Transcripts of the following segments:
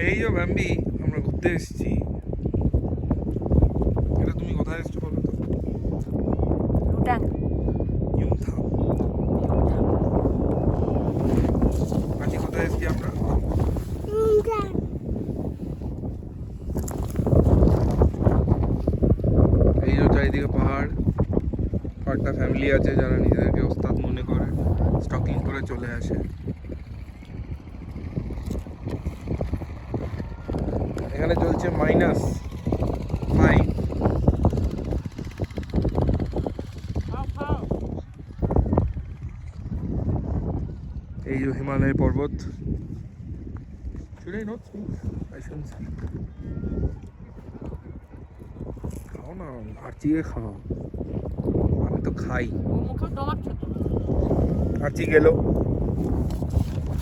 এই যে ব্যাম্বি, আমরা ঘুরতে এসেছি। এটা তুমি কোথায় এসছো বলো তো? ইউমথাং। আজকে কোথায় এসেছি আমরা? এই যে চারিদিকে পাহাড়। কয়েকটা ফ্যামিলি আছে যারা নিজেদেরকে ওস্তাদ মনে করে স্টকিং করে চলে আসে। এখানে চলছে -5। এই যে হিমালয় পর্বত। খাও না, আর্চিকে খাও। আমি তো খাই। আর্চি গেল।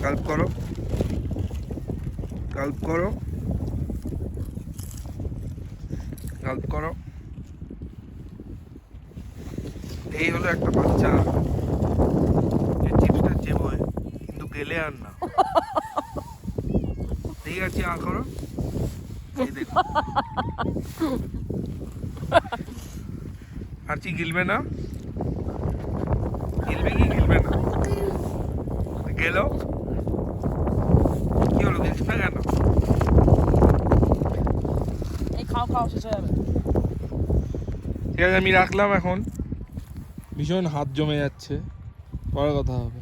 গাল্প করো, গাল্প করো, গাল্প করো। এই হলো একটা বাচ্চা যে চিপসটা চেবোয় কিন্তু গেলে আর না। ঠিক আছে, আ করো। এই দেখো, আর্চি গিলবে না। গিলবে কি গিলবে না? গেল। কি হলো, গিলছে না কেন? ঠিক আছে, আমি রাখলাম এখন। ভীষণ হাত জমে যাচ্ছে, পরে কথা হবে।